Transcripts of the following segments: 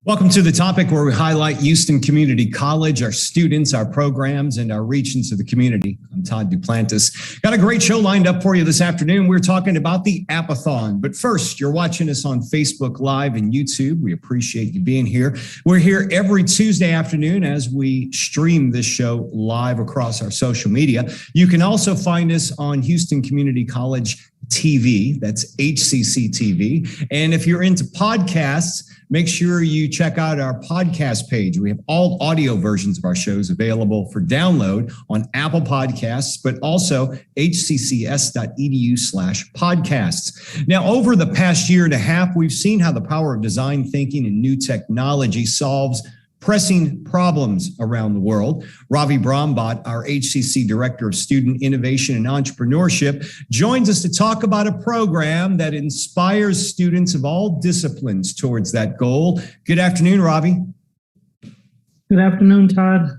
Welcome to The Topic, where we highlight Houston Community College, our students, our programs, and our reach into the community. I'm Todd Duplantis. Got a great show lined up for you this afternoon. We're talking about the App-A-Thon. But first, you're watching us on Facebook Live and YouTube. We appreciate you being here. We're here every Tuesday afternoon as we stream this show live across our social media. You can also find us on Houston Community College TV. That's HCC TV. And if you're into podcasts, make sure you check out our podcast page. We have all audio versions of our shows available for download on Apple Podcasts, but also hccs.edu/podcasts. Now, over the past year and a half, we've seen how the power of design thinking and new technology solves pressing problems around the world. Ravi Brahmbhatt, our HCC Director of Student Innovation and Entrepreneurship, joins us to talk about a program that inspires students of all disciplines towards that goal. Good afternoon, Ravi. Good afternoon, Todd.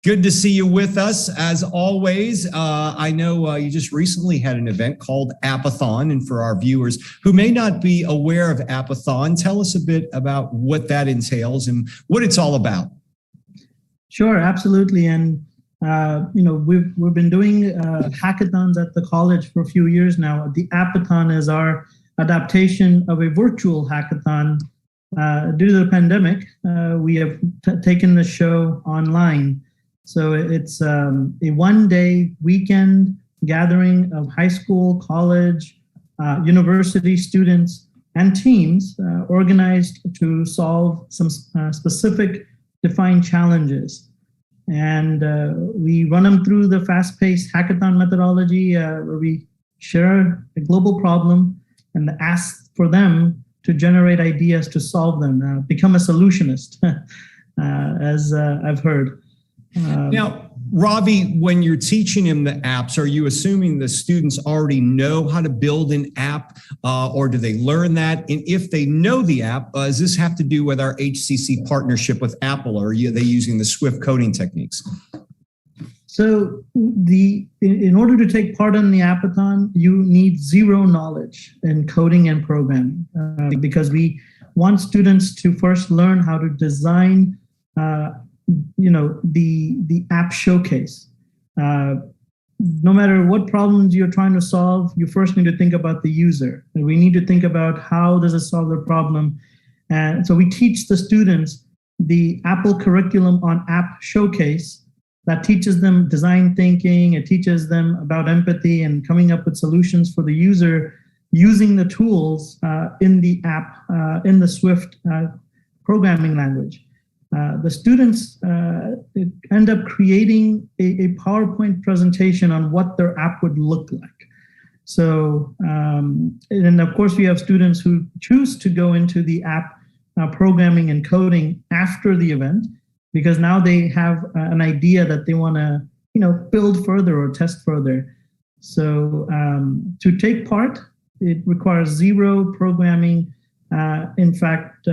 Good to see you with us, as always. I know you just recently had an event called App-A-Thon, and for our viewers who may not be aware of App-A-Thon, tell us a bit about what that entails and what it's all about. Sure, absolutely. And we've been doing hackathons at the college for a few years now. The App-A-Thon is our adaptation of a virtual hackathon. Due to the pandemic, we have taken the show online. So it's a one-day weekend gathering of high school, college, university students and teams organized to solve some specific defined challenges. And we run them through the fast-paced hackathon methodology where we share a global problem and ask for them to generate ideas to solve them, become a solutionist, as I've heard. Now, Ravi, when you're teaching him the apps, are you assuming the students already know how to build an app, or do they learn that? And if they know the app, does this have to do with our HCC partnership with Apple, or are they using the Swift coding techniques? So in order to take part in the App-A-Thon, you need zero knowledge in coding and programming, because we want students to first learn how to design the app showcase. No matter what problems you're trying to solve, you first need to think about the user. And we need to think about how does it solve the problem. And so we teach the students the Apple curriculum on App Showcase that teaches them design thinking. It teaches them about empathy and coming up with solutions for the user using the tools in the app, in the Swift programming language. The students end up creating a PowerPoint presentation on what their app would look like. So, and of course, we have students who choose to go into the app programming and coding after the event, because now they have an idea that they want to, build further or test further. So to take part, it requires zero programming. In fact,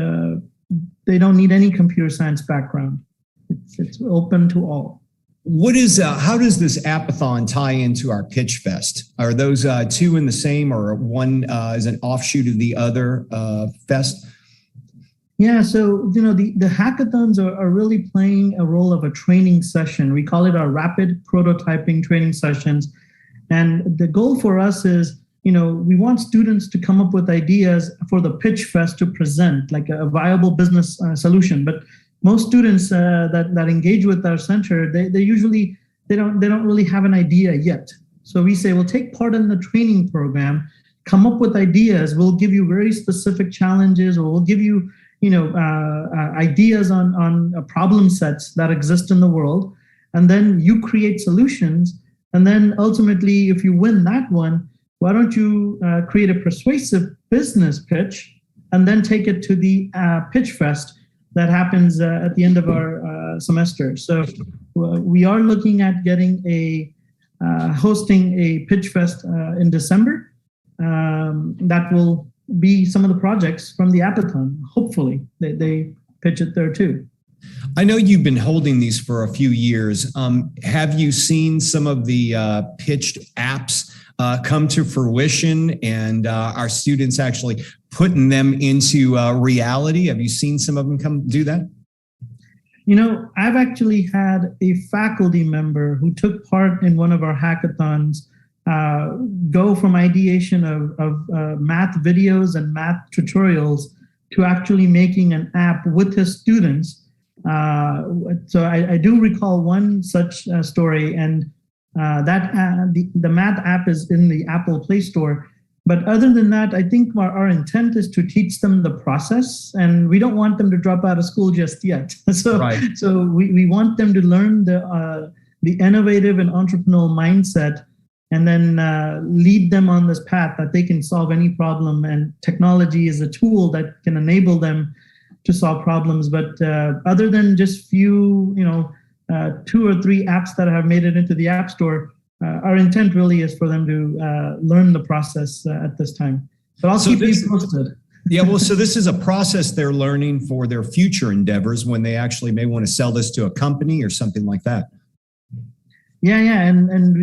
they don't need any computer science background. It's open to all. What is how does this App-A-Thon tie into our Pitch Fest? Are those two in the same, or one is an offshoot of the other fest? Yeah, so the hackathons are really playing a role of a training session. We call it our rapid prototyping training sessions, and the goal for us is, we want students to come up with ideas for the Pitch Fest to present, like a viable business solution. But most students that engage with our center, they don't really have an idea yet. So we say, well, take part in the training program, come up with ideas. We'll give you very specific challenges, or we'll give you ideas on problem sets that exist in the world, and then you create solutions. And then ultimately, if you win that one, why don't you create a persuasive business pitch and then take it to the Pitch Fest that happens at the end of our semester. So we are looking at getting hosting a Pitch Fest in December. That will be some of the projects from the App-A-Thon. Hopefully they pitch it there too. I know you've been holding these for a few years. Have you seen some of the pitched apps come to fruition, and our students actually putting them into reality? Have you seen some of them come do that? I've actually had a faculty member who took part in one of our hackathons go from ideation of math videos and math tutorials to actually making an app with his students. So I do recall one such story, and the math app is in the Apple Play Store. But other than that, I think our intent is to teach them the process, and we don't want them to drop out of school just yet. So we want them to learn the innovative and entrepreneurial mindset, and then lead them on this path that they can solve any problem. And technology is a tool that can enable them to solve problems. But other than just few, 2 or 3 apps that have made it into the App Store, our intent really is for them to learn the process at this time. But I'll keep you posted. Yeah, well, so this is a process they're learning for their future endeavors when they actually may want to sell this to a company or something like that. Yeah, and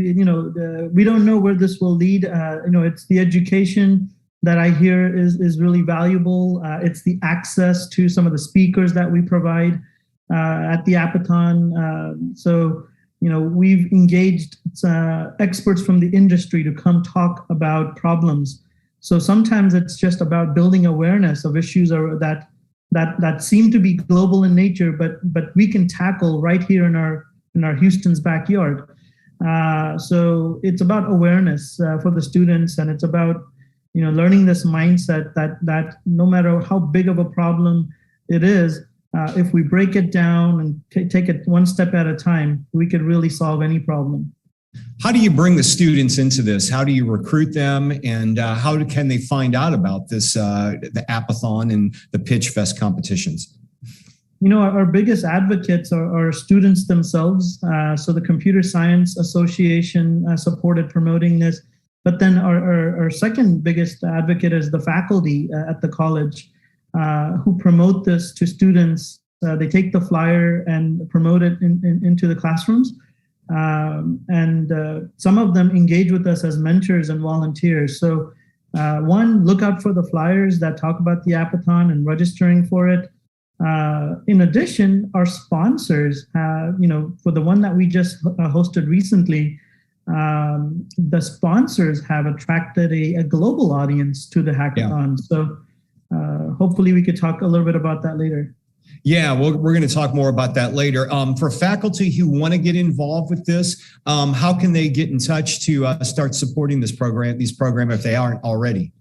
we don't know where this will lead. It's the education that I hear is really valuable. It's the access to some of the speakers that we provide at the App-A-Thon. We've engaged experts from the industry to come talk about problems. So sometimes it's just about building awareness of issues that seem to be global in nature, but we can tackle right here in our Houston's backyard. So it's about awareness for the students, and it's about learning this mindset that no matter how big of a problem it is, if we break it down and take it one step at a time, we could really solve any problem. How do you bring the students into this? How do you recruit them? And how can they find out about this, the App-A-Thon and the Pitch Fest competitions? Our biggest advocates are students themselves. So the Computer Science Association supported promoting this. But then our second biggest advocate is the faculty at the college. Who promote this to students. They take the flyer and promote it into the classrooms. And some of them engage with us as mentors and volunteers. So one, look out for the flyers that talk about the App-A-Thon and registering for it. In addition, our sponsors, for the one that we just hosted recently, the sponsors have attracted a global audience to the hackathon. Yeah. So hopefully we could talk a little bit about that later. Yeah, well, we're going to talk more about that later. For faculty who want to get involved with this, how can they get in touch to start supporting these program if they aren't already?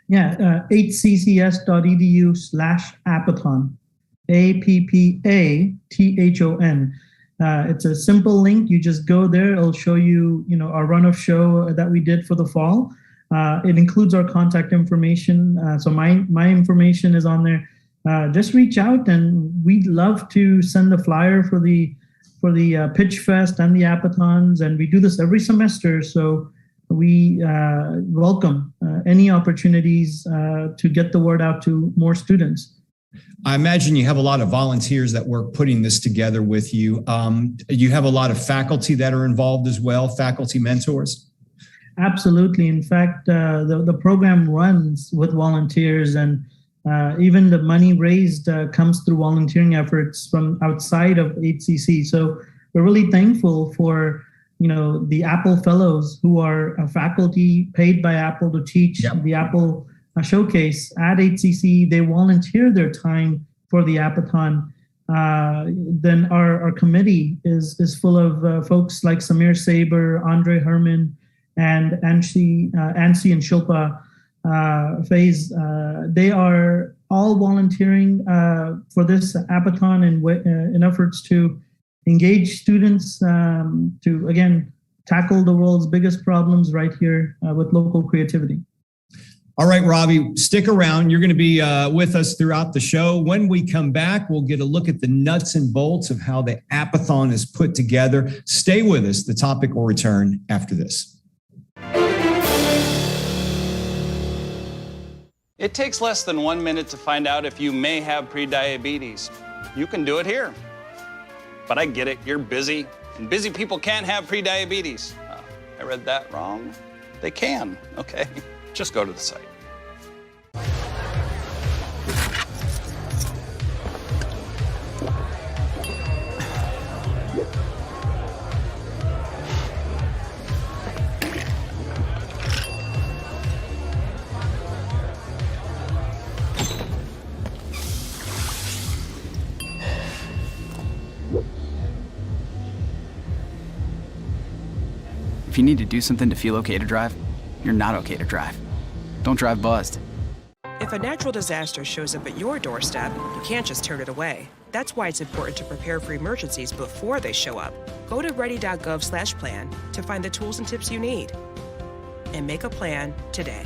Yeah, hccs.edu/App-A-Thon, App-A-Thon. It's a simple link. You just go there. It'll show you, our run of show that we did for the fall. It includes our contact information. So my information is on there. Just reach out, and we'd love to send the flyer for the Pitch Fest and the App-A-Thons. And we do this every semester. So we welcome any opportunities to get the word out to more students. I imagine you have a lot of volunteers that work putting this together with you. You have a lot of faculty that are involved as well, faculty mentors? Absolutely. In fact, the program runs with volunteers, and even the money raised comes through volunteering efforts from outside of HCC. So we're really thankful for the Apple Fellows, who are faculty paid by Apple to teach the Apple Showcase at HCC. They volunteer their time for the App-A-Thon. Then our committee is full of folks like Samir Saber, Andre Herman, and Ansi and Shilpa Faiz. They are all volunteering for this App-A-Thon in efforts to engage students to, again, tackle the world's biggest problems right here with local creativity. All right, Ravi, stick around. You're going to be with us throughout the show. When we come back, we'll get a look at the nuts and bolts of how the App-A-Thon is put together. Stay with us. The topic will return after this. It takes less than 1 minute to find out if you may have prediabetes. You can do it here. But I get it, you're busy, and busy people can't have prediabetes. I read that wrong. They can, okay. Just go to the site. If you need to do something to feel okay to drive, you're not okay to drive. Don't drive buzzed. If a natural disaster shows up at your doorstep, you can't just turn it away. That's why it's important to prepare for emergencies before they show up. Go to ready.gov/plan to find the tools and tips you need. And make a plan today.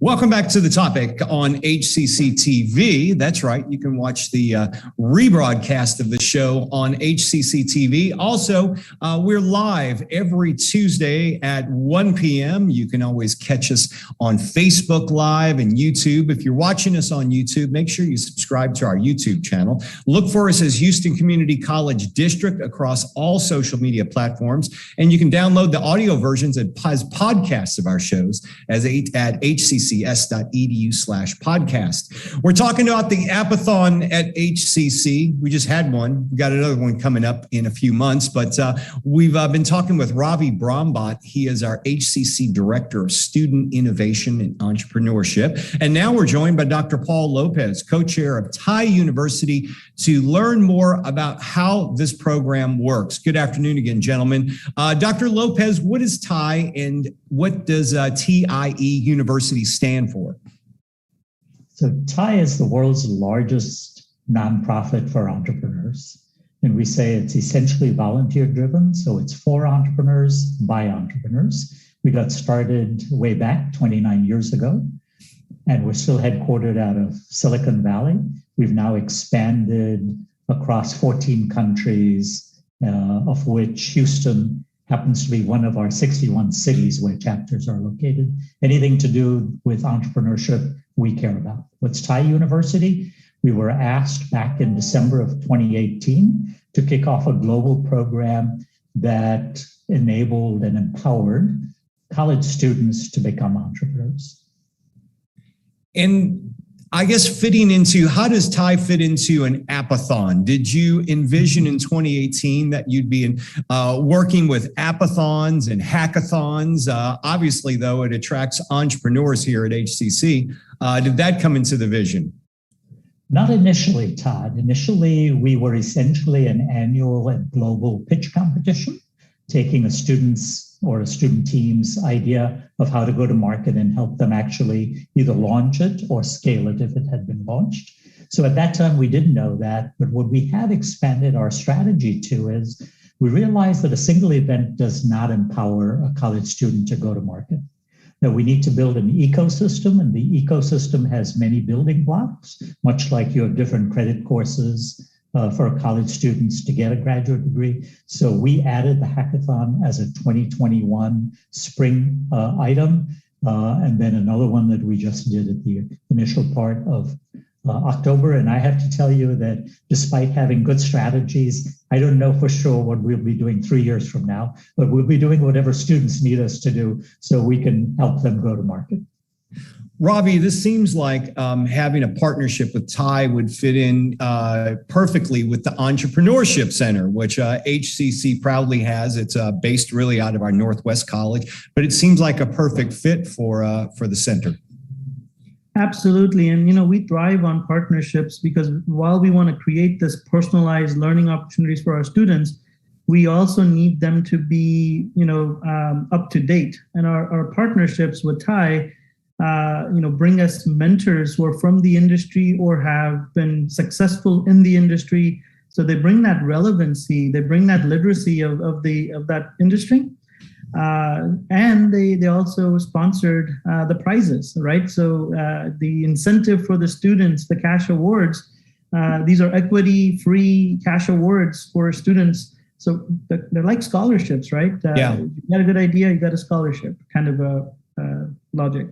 Welcome back to the topic on HCC TV. That's right. You can watch the rebroadcast of the show on HCC TV. Also, we're live every Tuesday at 1 p.m. You can always catch us on Facebook Live and YouTube. If you're watching us on YouTube, make sure you subscribe to our YouTube channel. Look for us as Houston Community College District across all social media platforms. And you can download the audio versions as podcasts of our shows at hccs.edu/podcast. We're talking about the App-A-Thon at HCC. We just had one. We got another one coming up in a few months, but we've been talking with Ravi Brahmbhatt. He is our HCC Director of Student Innovation and Entrepreneurship. And now we're joined by Dr. Paul Lopez, co-chair of TIE University, to learn more about how this program works. Good afternoon again, gentlemen. Dr. Lopez, what is TIE and what does TIE University stand for? So TIE is the world's largest nonprofit for entrepreneurs. And we say it's essentially volunteer driven. So it's for entrepreneurs, by entrepreneurs. We got started way back 29 years ago, and we're still headquartered out of Silicon Valley. We've now expanded across 14 countries, of which Houston happens to be one of our 61 cities where chapters are located. Anything to do with entrepreneurship, we care about. What's TIE University? We were asked back in December of 2018 to kick off a global program that enabled and empowered college students to become entrepreneurs. And I guess how does TIE fit into an App-A-Thon? Did you envision in 2018 that you'd be working with App-A-Thons and hackathons? Obviously, though, it attracts entrepreneurs here at HCC. Did that come into the vision? Not initially, Todd. Initially, we were essentially an annual and global pitch competition, taking a student's or a student team's idea of how to go to market and help them actually either launch it or scale it if it had been launched. So at that time, we didn't know that. But what we have expanded our strategy to is we realized that a single event does not empower a college student to go to market. That we need to build an ecosystem, and the ecosystem has many building blocks, much like you have different credit courses for college students to get a graduate degree. So we added the hackathon as a 2021 spring item, and then another one that we just did at the initial part of October. And I have to tell you that despite having good strategies, I don't know for sure what we'll be doing 3 years from now, but we'll be doing whatever students need us to do so we can help them go to market. Ravi, this seems like having a partnership with TIE would fit in perfectly with the Entrepreneurship Center, which HCC proudly has. It's based really out of our Northwest College, but it seems like a perfect fit for the center. Absolutely. And, we thrive on partnerships because while we want to create this personalized learning opportunities for our students, we also need them to be, up to date. And our partnerships with TIE bring us mentors who are from the industry or have been successful in the industry. So they bring that relevancy, they bring that literacy of that industry. And they also sponsored the prizes, right? So the incentive for the students, the cash awards, these are equity-free cash awards for students. So they're like scholarships, right? Yeah. You got a good idea, you got a scholarship, kind of a logic.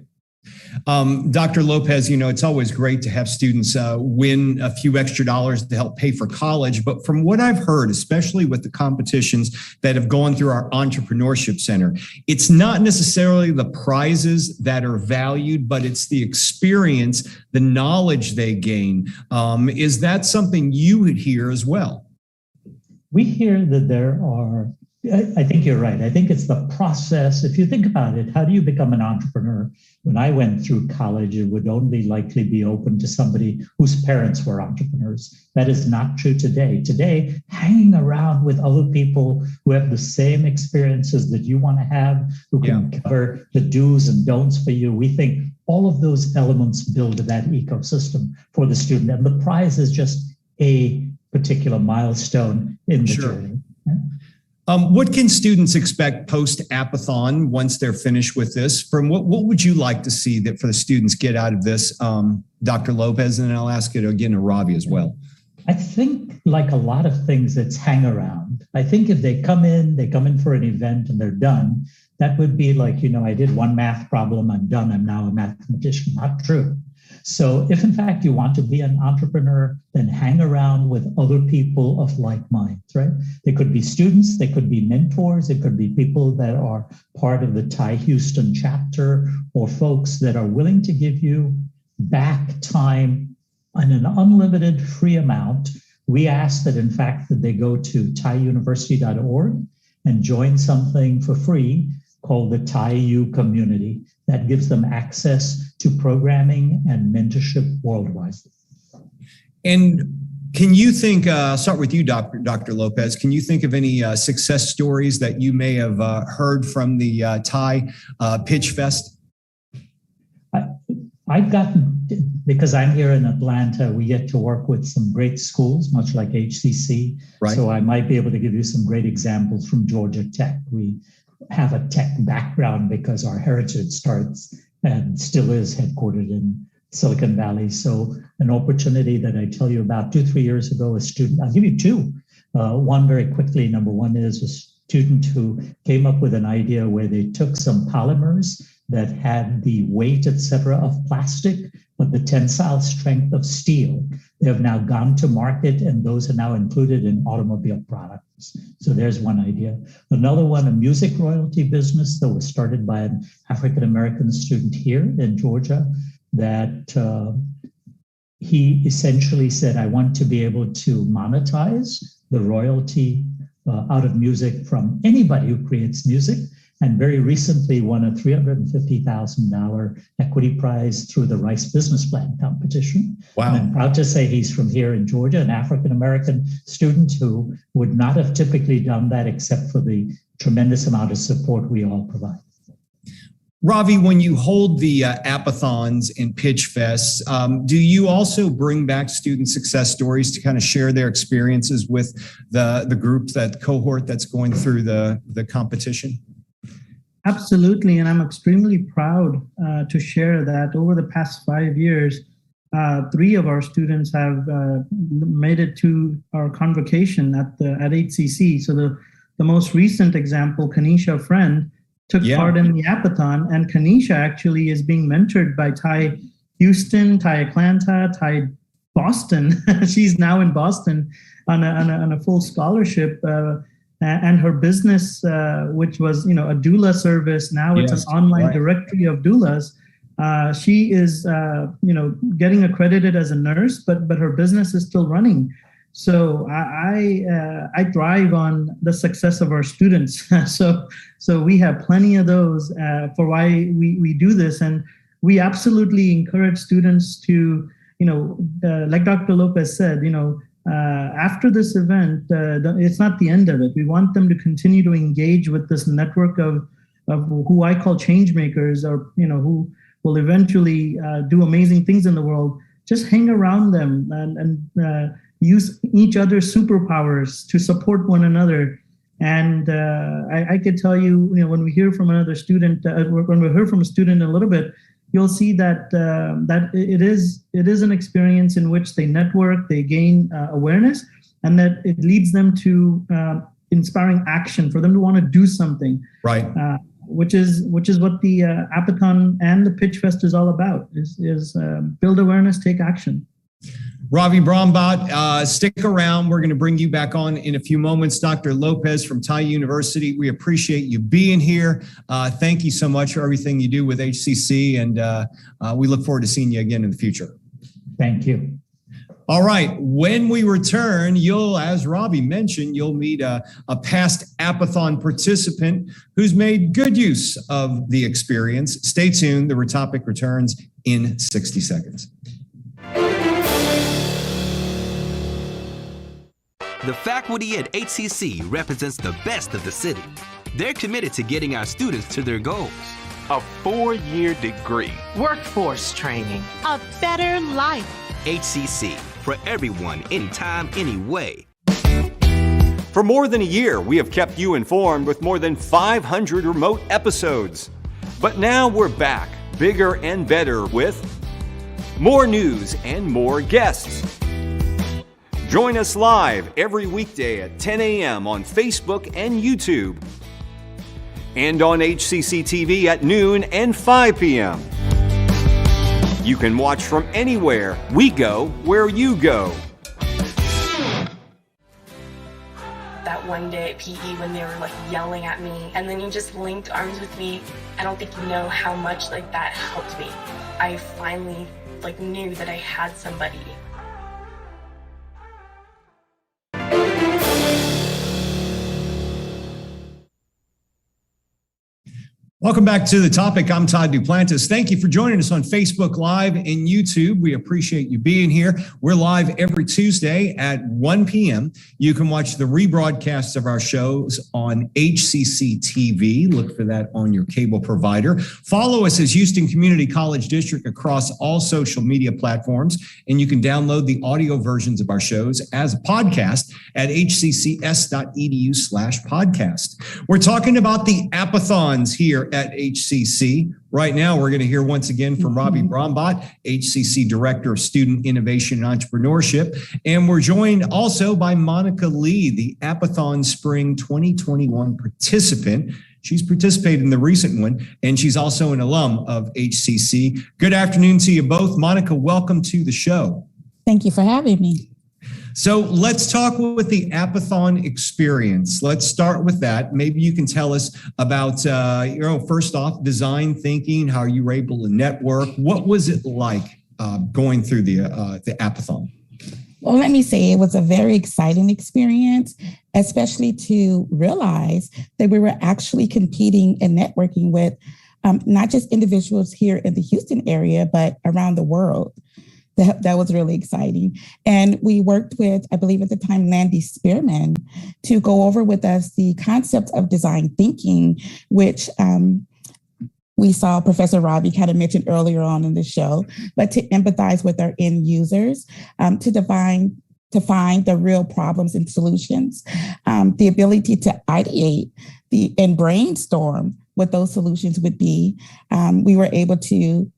Dr. Lopez, it's always great to have students win a few extra dollars to help pay for college. But from what I've heard, especially with the competitions that have gone through our Entrepreneurship Center, it's not necessarily the prizes that are valued, but it's the experience, the knowledge they gain. Is that something you would hear as well? We hear that there are I think you're right. I think it's the process. If you think about it, how do you become an entrepreneur? When I went through college, it would only likely be open to somebody whose parents were entrepreneurs. That is not true today. Today, hanging around with other people who have the same experiences that you want to have, who can cover the do's and don'ts for you, we think all of those elements build that ecosystem for the student. And the prize is just a particular milestone in the journey. What can students expect post App-A-Thon once they're finished with this? From what would you like to see that for the students get out of this, Dr. Lopez, and then I'll ask it again to Ravi as well. I think like a lot of things, it's hang around. I think if they come in for an event and they're done, that would be like, I did one math problem, I'm done, I'm now a mathematician. Not true. So if in fact you want to be an entrepreneur, then hang around with other people of like minds, right? They could be students, they could be mentors, it could be people that are part of the Thai Houston chapter, or folks that are willing to give you back time in an unlimited free amount. We ask that in fact that they go to thaiuniversity.org and join something for free called the Thai U Community. That gives them access to programming and mentorship worldwide. And can you think, I'll start with you, Dr. Lopez, can you think of any success stories that you may have heard from the Thai Pitch Fest? I've gotten, because I'm here in Atlanta, we get to work with some great schools, much like HCC. Right. So I might be able to give you some great examples from Georgia Tech. We have a tech background because our heritage starts and still is headquartered in Silicon Valley. So an opportunity that I tell you about 2-3 years ago, a student, I'll give you two. One very quickly. Number one is a student who came up with an idea where they took some polymers that had the weight, et cetera, of plastic, but the tensile strength of steel. They have now gone to market, and those are now included in automobile products. So there's one idea. Another one, a music royalty business that was started by an African-American student here in Georgia, that he essentially said, I want to be able to monetize the royalty out of music from anybody who creates music. And very recently won a $350,000 equity prize through the Rice Business Plan competition. Wow. And I'm proud to say he's from here in Georgia, an African-American student who would not have typically done that except for the tremendous amount of support we all provide. Ravi, when you hold the App-A-Thons and Pitch Fests, do you also bring back student success stories to kind of share their experiences with the group, that cohort that's going through the competition? Absolutely, and I'm extremely proud to share that over the past 5 years, 3 of our students have made it to our convocation at HCC. So the most recent example, Kanisha Friend, took part in the App-A-Thon, and Kanisha actually is being mentored by Thai Houston, Thai Atlanta, Thai Boston. She's now in Boston on a full scholarship. And her business, which was, a doula service, now it's an online directory of doulas. She is, getting accredited as a nurse, but her business is still running. So I thrive on the success of our students. So we have plenty of those for why we do this, and we absolutely encourage students to, like Dr. Lopez said, after this event, it's not the end of it. We want them to continue to engage with this network of who I call change makers, or who will eventually do amazing things in the world. Just hang around them and use each other's superpowers to support one another. And I could tell you, when we hear from another student, when we heard from a student in a little bit, you'll see that that it is an experience in which they network, they gain awareness, and that it leads them to inspiring action for them to want to do something. Right. Which is what the App-A-Thon and the Pitch Fest is all about. Is build awareness, take action. Ravi Brahmbhatt, stick around. We're going to bring you back on in a few moments. Dr. Lopez from Thai University, we appreciate you being here. Thank you so much for everything you do with HCC, and we look forward to seeing you again in the future. Thank you. All right. When we return, as Ravi mentioned, you'll meet a past App-A-Thon participant who's made good use of the experience. Stay tuned. The topic returns in 60 seconds. The faculty at HCC represents the best of the city. They're committed to getting our students to their goals. A 4-year degree. Workforce training. A better life. HCC, for everyone, anytime, anyway. For more than a year, we have kept you informed with more than 500 remote episodes. But now we're back, bigger and better, with more news and more guests. Join us live every weekday at 10 a.m. on Facebook and YouTube, and on HCC TV at noon and 5 p.m. You can watch from anywhere. We go where you go. That one day at PE when they were like yelling at me, and then you just linked arms with me. I don't think you know how much like that helped me. I finally knew that I had somebody. Welcome back to The Topic. I'm Todd Duplantis. Thank you for joining us on Facebook Live and YouTube. We appreciate you being here. We're live every Tuesday at 1 p.m. You can watch the rebroadcasts of our shows on HCC TV. Look for that on your cable provider. Follow us as Houston Community College District across all social media platforms, and you can download the audio versions of our shows as a podcast at hccs.edu/podcast. We're talking about the App-A-Thons here at HCC. Right now, we're going to hear once again from Ravi Brahmbhatt, HCC Director of Student Innovation and Entrepreneurship. And we're joined also by Monica Lee, the App-A-Thon Spring 2021 participant. She's participated in the recent one, and she's also an alum of HCC. Good afternoon to you both. Monica, welcome to the show. Thank you for having me. So let's talk with the App-A-Thon experience. Let's start with that. Maybe you can tell us about, first off, design thinking, how you were able to network. What was it like going through the App-A-Thon? Well, let me say it was a very exciting experience, especially to realize that we were actually competing and networking with not just individuals here in the Houston area, but around the world. That was really exciting. And we worked with, I believe at the time, Landy Spearman to go over with us the concept of design thinking, which we saw Professor Ravi kind of mentioned earlier on in the show, but to empathize with our end users, to find the real problems and solutions, the ability to ideate and brainstorm what those solutions would be. We were able to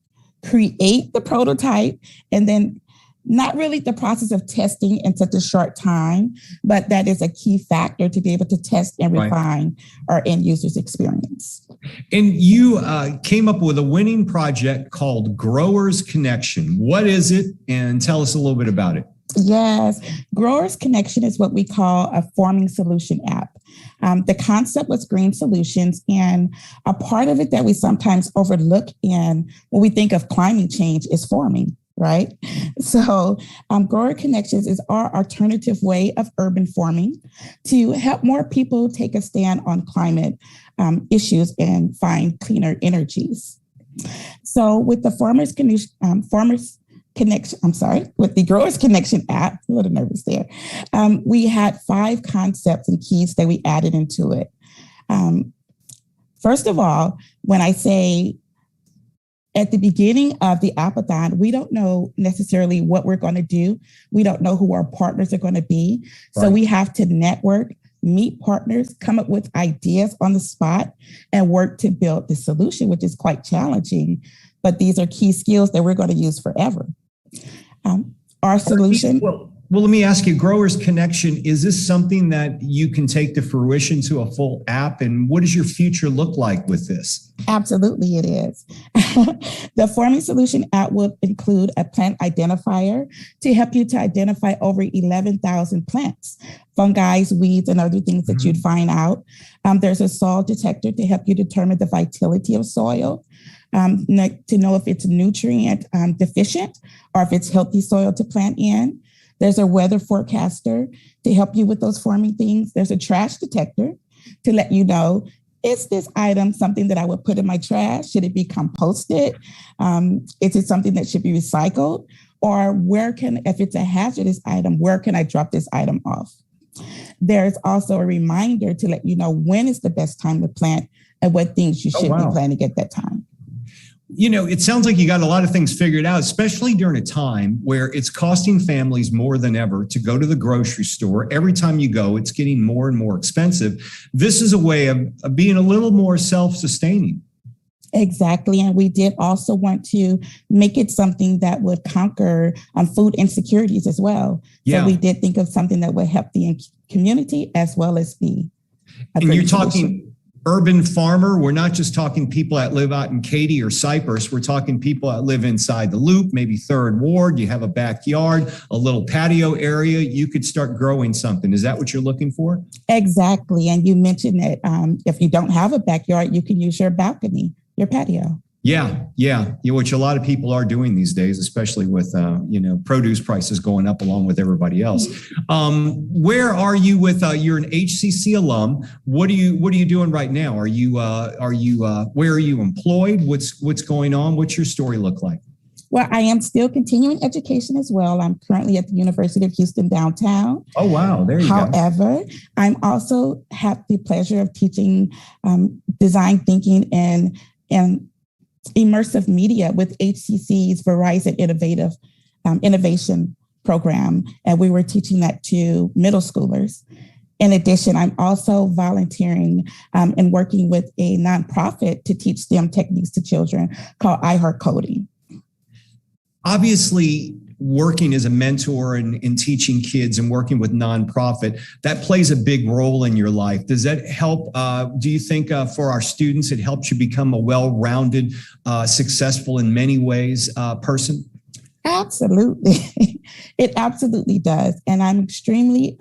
create the prototype, and then not really the process of testing in such a short time, but that is a key factor to be able to test and refine our end users' experience. And you came up with a winning project called Growers Connection. What is it? And tell us a little bit about it. Yes, Growers Connection is what we call a forming solution app. The concept was green solutions, and a part of it that we sometimes overlook in when we think of climate change is forming, right? So Grower Connections is our alternative way of urban forming to help more people take a stand on climate issues and find cleaner energies. So with the with the Growers Connection app, a little nervous there, we had 5 concepts and keys that we added into it. First of all, when I say at the beginning of the App-A-Thon, we don't know necessarily what we're going to do. We don't know who our partners are going to be. So we have to network, meet partners, come up with ideas on the spot, and work to build the solution, which is quite challenging. But these are key skills that we're going to use forever. Our solution. Well, let me ask you, Growers Connection, is this something that you can take to fruition to a full app? And what does your future look like with this? Absolutely, it is. The Forming Solution app will include a plant identifier to help you to identify over 11,000 plants, fungi, weeds, and other things that you'd find out. There's a soil detector to help you determine the vitality of soil, to know if it's nutrient deficient or if it's healthy soil to plant in. There's a weather forecaster to help you with those forming things. There's a trash detector to let you know, is this item something that I would put in my trash? Should it be composted? Is it something that should be recycled? Or if it's a hazardous item, where can I drop this item off? There's also a reminder to let you know when is the best time to plant and what things you should be planting at that time. You know, it sounds like you got a lot of things figured out, especially during a time where it's costing families more than ever to go to the grocery store. Every time you go, it's getting more and more expensive. This is a way of being a little more self-sustaining. Exactly. And we did also want to make it something that would conquer food insecurities as well. Yeah. So we did think of something that would help the community as well as be. And you're talking urban farmer. We're not just talking people that live out in Katy or Cypress. We're talking people that live inside the Loop, maybe Third Ward. You have a backyard, a little patio area. You could start growing something. Is that what you're looking for? Exactly. And you mentioned that if you don't have a backyard, you can use your balcony, your patio. Yeah. Which a lot of people are doing these days, especially with produce prices going up along with everybody else. Where are you with? You're an HCC alum. What are you doing right now? Where are you employed? What's going on? What's your story look like? Well, I am still continuing education as well. I'm currently at the University of Houston downtown. Oh, wow. There you go. However, I'm also have the pleasure of teaching design thinking and immersive media with HCC's Verizon Innovation Program. And we were teaching that to middle schoolers. In addition, I'm also volunteering and working with a nonprofit to teach STEM techniques to children called I Heart Coding. Obviously, working as a mentor and teaching kids and working with nonprofit, that plays a big role in your life. Does that help? Do you think for our students, it helps you become a well-rounded, successful in many ways person? Absolutely. It absolutely does. And I'm extremely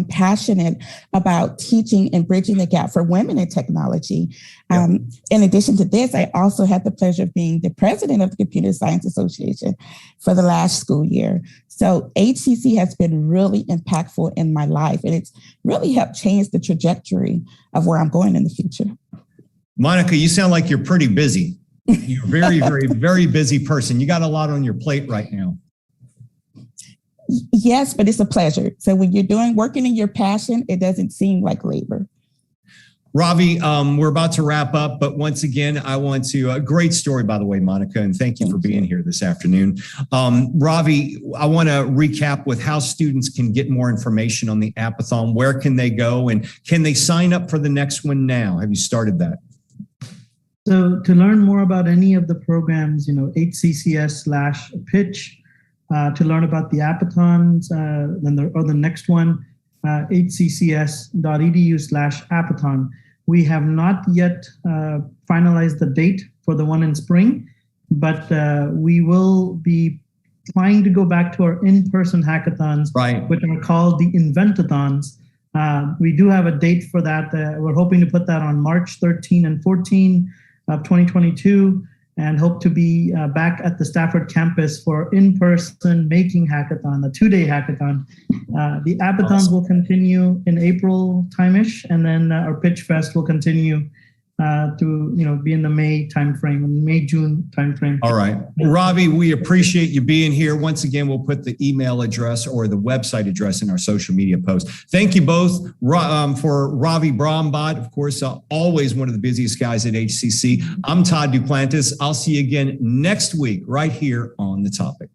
passionate about teaching and bridging the gap for women in technology. In addition to this, I also had the pleasure of being the president of the Computer Science Association for the last school year. So HCC has been really impactful in my life, and it's really helped change the trajectory of where I'm going in the future. Monica, you sound like you're pretty busy. You're a very, very, very busy person. You got a lot on your plate right now. Yes, but it's a pleasure. So when you're working in your passion, it doesn't seem like labor. Ravi, we're about to wrap up, but once again, I want to, a great story, by the way, Monica, and thank you for being here this afternoon. Ravi, I want to recap with how students can get more information on the App-A-Thon. Where can they go, and can they sign up for the next one now? Have you started that? So to learn more about any of the programs, HCCS/pitch, to learn about the App-A-Thons, the next one, hccs.edu/App-A-Thon. We have not yet finalized the date for the one in spring, but we will be trying to go back to our in-person hackathons, which are called the Invent-A-Thons. We do have a date for that. We're hoping to put that on March 13 and 14 of 2022, and hope to be back at the Stafford campus for in-person making hackathon, the 2-day hackathon. The App-A-Thons will continue in April time-ish, and then our Pitch Fest will continue to be in the May timeframe, May-June timeframe. All right. Ravi, we appreciate you being here. Once again, we'll put the email address or the website address in our social media post. Thank you both for Ravi Brahmbhatt, of course, always one of the busiest guys at HCC. I'm Todd Duplantis. I'll see you again next week right here on The Topic.